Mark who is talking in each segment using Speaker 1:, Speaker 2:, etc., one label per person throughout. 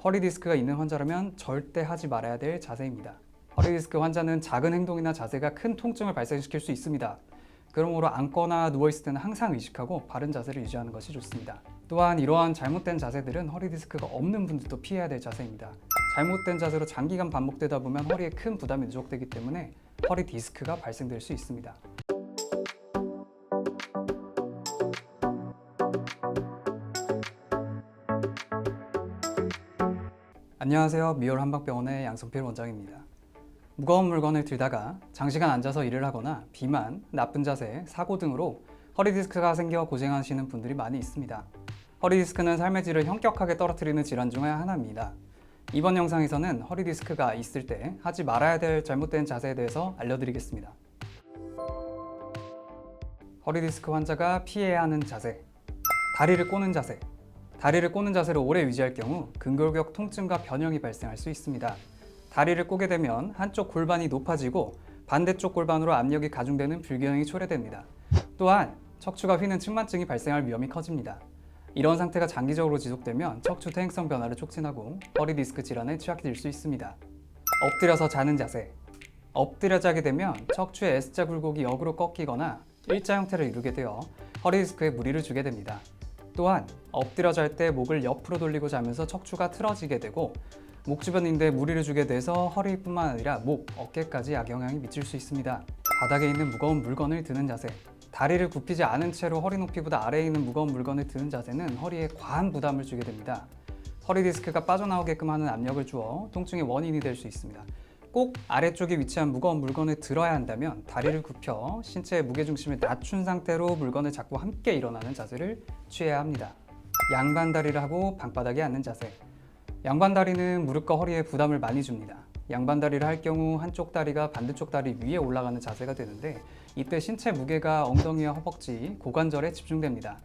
Speaker 1: 허리 디스크가 있는 환자라면 절대 하지 말아야 될 자세입니다. 허리 디스크 환자는 작은 행동이나 자세가 큰 통증을 발생시킬 수 있습니다. 그러므로 앉거나 누워있을 때는 항상 의식하고 바른 자세를 유지하는 것이 좋습니다. 또한 이러한 잘못된 자세들은 허리 디스크가 없는 분들도 피해야 될 자세입니다. 잘못된 자세로 장기간 반복되다 보면 허리에 큰 부담이 누적되기 때문에 허리 디스크가 발생될 수 있습니다. 안녕하세요. 미월 한방병원의 양성필 원장입니다. 무거운 물건을 들다가 장시간 앉아서 일을 하거나 비만, 나쁜 자세, 사고 등으로 허리 디스크가 생겨 고생하시는 분들이 많이 있습니다. 허리 디스크는 삶의 질을 현격하게 떨어뜨리는 질환 중 하나입니다. 이번 영상에서는 허리 디스크가 있을 때 하지 말아야 될 잘못된 자세에 대해서 알려드리겠습니다. 허리 디스크 환자가 피해야 하는 자세, 다리를 꼬는 자세. 다리를 꼬는 자세를 오래 유지할 경우 근골격 통증과 변형이 발생할 수 있습니다. 다리를 꼬게 되면 한쪽 골반이 높아지고 반대쪽 골반으로 압력이 가중되는 불균형이 초래됩니다. 또한 척추가 휘는 측만증이 발생할 위험이 커집니다. 이런 상태가 장기적으로 지속되면 척추 퇴행성 변화를 촉진하고 허리 디스크 질환에 취약해질 수 있습니다. 엎드려서 자는 자세. 엎드려 자게 되면 척추의 S자 굴곡이 역으로 꺾이거나 일자 형태를 이루게 되어 허리 디스크에 무리를 주게 됩니다. 또한 엎드려 잘 때 목을 옆으로 돌리고 자면서 척추가 틀어지게 되고 목 주변 인대에 무리를 주게 돼서 허리뿐만 아니라 목, 어깨까지 악영향이 미칠 수 있습니다. 바닥에 있는 무거운 물건을 드는 자세. 다리를 굽히지 않은 채로 허리 높이보다 아래에 있는 무거운 물건을 드는 자세는 허리에 과한 부담을 주게 됩니다. 허리 디스크가 빠져나오게끔 하는 압력을 주어 통증의 원인이 될 수 있습니다. 꼭 아래쪽에 위치한 무거운 물건을 들어야 한다면 다리를 굽혀 신체의 무게중심을 낮춘 상태로 물건을 잡고 함께 일어나는 자세를 취해야 합니다. 양반다리를 하고 방바닥에 앉는 자세. 양반다리는 무릎과 허리에 부담을 많이 줍니다. 양반다리를 할 경우 한쪽 다리가 반대쪽 다리 위에 올라가는 자세가 되는데 이때 신체 무게가 엉덩이와 허벅지, 고관절에 집중됩니다.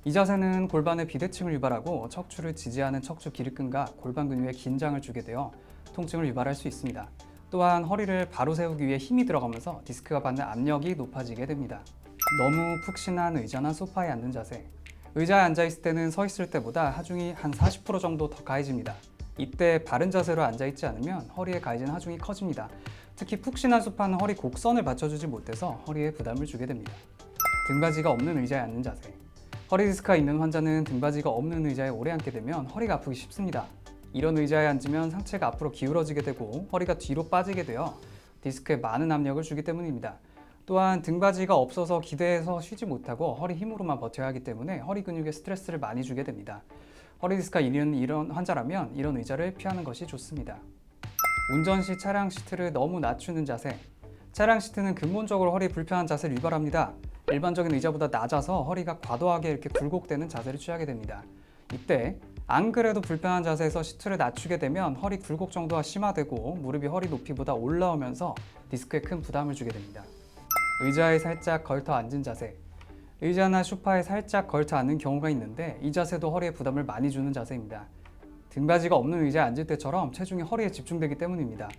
Speaker 1: 이 자세는 골반의 비대칭을 유발하고 척추를 지지하는 척추 기립근과 골반 근육에 긴장을 주게 되어 통증을 유발할 수 있습니다. 또한 허리를 바로 세우기 위해 힘이 들어가면서 디스크가 받는 압력이 높아지게 됩니다. 너무 푹신한 의자나 소파에 앉는 자세. 의자에 앉아있을 때는 서 있을 때보다 하중이 한 40% 정도 더 가해집니다. 이때 바른 자세로 앉아있지 않으면 허리에 가해진 하중이 커집니다. 특히 푹신한 소파는 허리 곡선을 받쳐주지 못해서 허리에 부담을 주게 됩니다. 등받이가 없는 의자에 앉는 자세. 허리 디스크가 있는 환자는 등받이가 없는 의자에 오래 앉게 되면 허리가 아프기 쉽습니다. 이런 의자에 앉으면 상체가 앞으로 기울어지게 되고 허리가 뒤로 빠지게 되어 디스크에 많은 압력을 주기 때문입니다. 또한 등받이가 없어서 기대해서 쉬지 못하고 허리 힘으로만 버텨야 하기 때문에 허리 근육에 스트레스를 많이 주게 됩니다. 허리 디스크가 있는 이런 환자라면 이런 의자를 피하는 것이 좋습니다. 운전 시 차량 시트를 너무 낮추는 자세. 차량 시트는 근본적으로 허리 불편한 자세를 유발합니다. 일반적인 의자보다 낮아서 허리가 과도하게 이렇게 굴곡되는 자세를 취하게 됩니다. 이때 안 그래도 불편한 자세에서 시트를 낮추게 되면 허리 굴곡 정도가 심화되고 무릎이 허리 높이보다 올라오면서 디스크에 큰 부담을 주게 됩니다. 의자에 살짝 걸터 앉은 자세. 의자나 소파에 살짝 걸터 앉는 경우가 있는데 이 자세도 허리에 부담을 많이 주는 자세입니다. 등받이가 없는 의자에 앉을 때처럼 체중이 허리에 집중되기 때문입니다.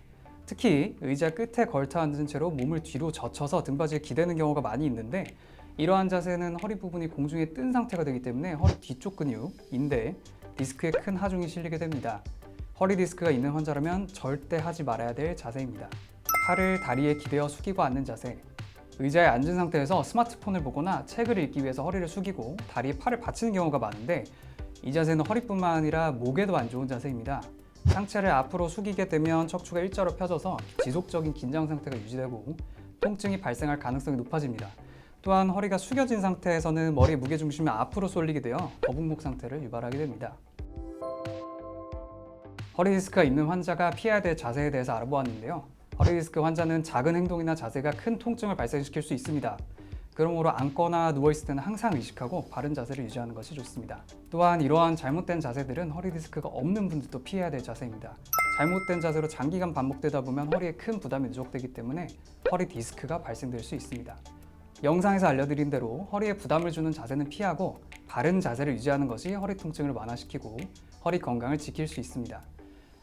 Speaker 1: 특히 의자 끝에 걸터 앉은 채로 몸을 뒤로 젖혀서 등받이에 기대는 경우가 많이 있는데 이러한 자세는 허리 부분이 공중에 뜬 상태가 되기 때문에 허리 뒤쪽 근육, 인대, 디스크에 큰 하중이 실리게 됩니다. 허리 디스크가 있는 환자라면 절대 하지 말아야 될 자세입니다. 팔을 다리에 기대어 숙이고 앉는 자세. 의자에 앉은 상태에서 스마트폰을 보거나 책을 읽기 위해서 허리를 숙이고 다리에 팔을 받치는 경우가 많은데 이 자세는 허리뿐만 아니라 목에도 안 좋은 자세입니다. 상체를 앞으로 숙이게 되면 척추가 일자로 펴져서 지속적인 긴장 상태가 유지되고 통증이 발생할 가능성이 높아집니다. 또한 허리가 숙여진 상태에서는 머리의 무게중심이 앞으로 쏠리게 되어 거북목 상태를 유발하게 됩니다. 허리 디스크가 있는 환자가 피해야 될 자세에 대해서 알아보았는데요. 허리 디스크 환자는 작은 행동이나 자세가 큰 통증을 발생시킬 수 있습니다. 그러므로 앉거나 누워있을 때는 항상 의식하고 바른 자세를 유지하는 것이 좋습니다. 또한 이러한 잘못된 자세들은 허리 디스크가 없는 분들도 피해야 될 자세입니다. 잘못된 자세로 장기간 반복되다 보면 허리에 큰 부담이 누적되기 때문에 허리 디스크가 발생될 수 있습니다. 영상에서 알려드린 대로 허리에 부담을 주는 자세는 피하고 바른 자세를 유지하는 것이 허리 통증을 완화시키고 허리 건강을 지킬 수 있습니다.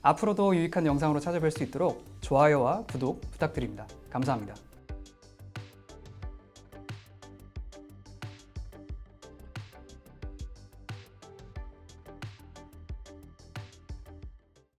Speaker 1: 앞으로도 유익한 영상으로 찾아뵐 수 있도록 좋아요와 구독 부탁드립니다. 감사합니다.